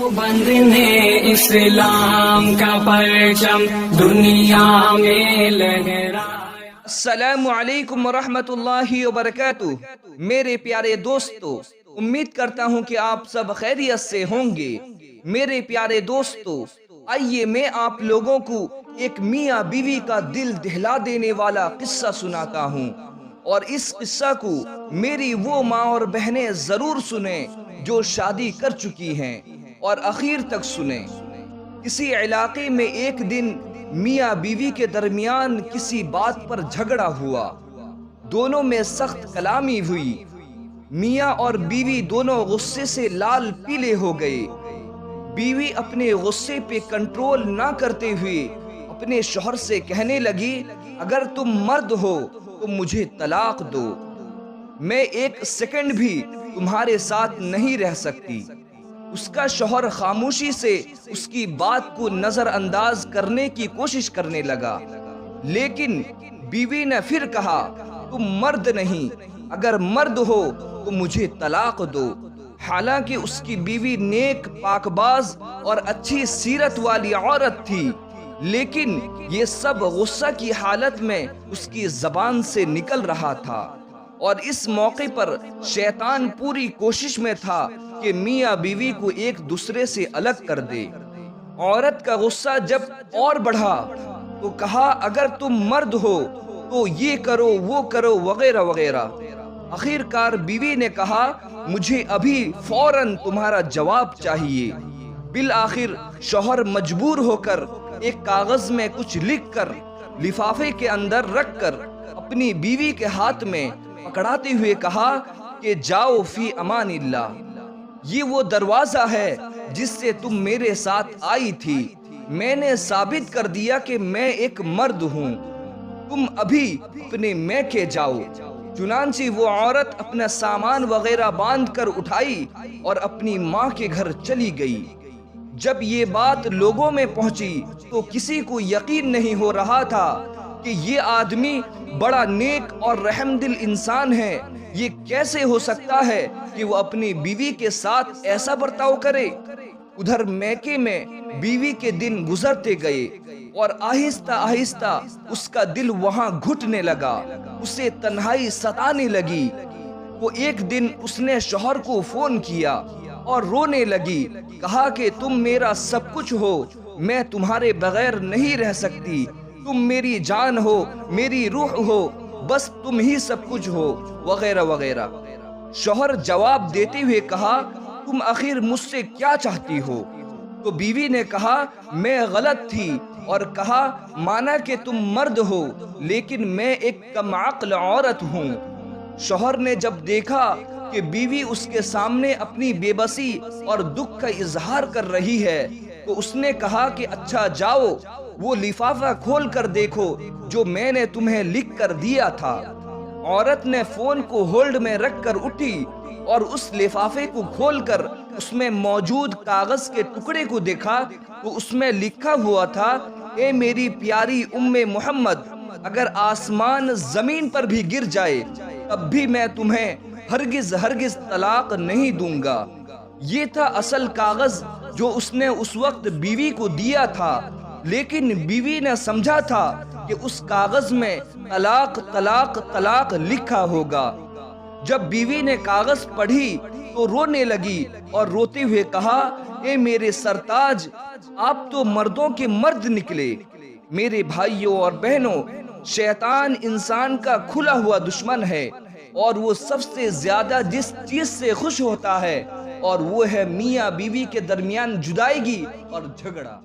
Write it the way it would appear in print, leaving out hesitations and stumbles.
बंद ने इस्लाम का परचम दुनिया में लहराया। अस्सलामु अलैकुम वरहमतुल्लाहि वबरकातुह। मेरे प्यारे दोस्तों, उम्मीद करता हूँ कि आप सब खैरियत से होंगे। मेरे प्यारे दोस्तों, आइए मैं आप लोगों को एक मियाँ बीवी का दिल दहला देने वाला किस्सा सुनाता हूँ, और इस किस्सा को मेरी वो माँ और बहनें जरूर सुने जो शादी कर चुकी हैं, और आखिर तक सुने। किसी इलाके में एक दिन मियाँ बीवी के दरमियान किसी बात पर झगड़ा हुआ। दोनों में सख्त कलामी हुई। मियाँ और बीवी दोनों गुस्से से लाल पीले हो गए। बीवी अपने गुस्से पे कंट्रोल ना करते हुए अपने शौहर से कहने लगी, अगर तुम मर्द हो तो मुझे तलाक दो, मैं एक सेकंड भी तुम्हारे साथ नहीं रह सकती। उसका शौहर खामोशी से उसकी बात को नजरअंदाज करने की कोशिश करने लगा, लेकिन बीवी ने फिर कहा, तुम मर्द नहीं, अगर मर्द हो तो मुझे तलाक दो। हालांकि उसकी बीवी नेक, पाकबाज और अच्छी सीरत वाली औरत थी, लेकिन ये सब गुस्सा की हालत में उसकी जबान से निकल रहा था। और इस मौके पर शैतान पूरी कोशिश में था कि मियाँ बीवी को एक दूसरे से अलग कर दे। औरत का गुस्सा जब और बढ़ा तो कहा, अगर तुम मर्द हो तो ये करो, वो करो, वगैरह वगैरह। आखिरकार बीवी ने कहा, मुझे अभी फौरन तुम्हारा जवाब चाहिए। बिल आखिर शौहर मजबूर होकर एक कागज में कुछ लिखकर लिफाफे के अंदर रखकर अपनी बीवी के हाथ में पकड़ाते हुए कहा कि जाओ फी अमानिल्लाह। ये वो दरवाजा है जिससे तुम मेरे साथ आई थी। मैंने साबित कर दिया कि मैं एक मर्द हूँ। तुम अभी अपने मैके जाओ। चुनांची वो औरत अपना सामान वगैरह बांध कर उठाई और अपनी माँ के घर चली गई। जब ये बात लोगों में पहुंची तो किसी को यकीन नहीं हो रहा था कि ये आदमी बड़ा नेक और रहमदिल इंसान है। ये कैसे हो सकता है कि वो अपनी बीवी के साथ ऐसा बर्ताव करे। उधर मैके में बीवी के दिन गुजरते गए और आहिस्ता आहिस्ता उसका दिल वहां घुटने लगा, उसे तन्हाई सताने लगी। वो एक दिन उसने शौहर को फोन किया और रोने लगी, कहा कि तुम मेरा सब कुछ हो, मैं तुम्हारे बगैर नहीं रह सकती। तुम मेरी जान हो, मेरी रूह हो, बस तुम ही सब कुछ हो, वगैरह वगैरह। शौहर जवाब देते हुए कहा, तुम आखिर मुझसे क्या चाहती हो? तो बीवी ने कहा, मैं गलत थी, और कहा, माना कि तुम मर्द हो लेकिन मैं एक कमअक्ल औरत हूँ। शौहर ने जब देखा कि बीवी उसके सामने अपनी बेबसी और दुख का इजहार कर रही है तो उसने कहा कि अच्छा जाओ, वो लिफाफा खोल कर देखो जो मैंने तुम्हें लिख कर दिया था। औरत ने फोन को होल्ड में रखकर उठी और उस लिफाफे को खोलकर उसमें मौजूद कागज के टुकड़े को देखा तो उसमें लिखा हुआ था, ए मेरी प्यारी उम्मे मोहम्मद, अगर आसमान जमीन पर भी गिर जाए तब भी मैं तुम्हें हरगिज हरगिज तलाक नहीं दूंगा। ये था असल कागज जो उसने उस वक्त बीवी को दिया था, लेकिन बीवी ने समझा था कि उस कागज में तलाक तलाक तलाक लिखा होगा। जब बीवी ने कागज पढ़ी तो रोने लगी और रोते हुए कहा, ए मेरे सरताज, आप तो मर्दों के मर्द निकले। मेरे भाइयों और बहनों, शैतान इंसान का खुला हुआ दुश्मन है और वो सबसे ज्यादा जिस चीज से खुश होता है और वो है मियाँ बीवी के दरमियान जुदाईगी और झगड़ा।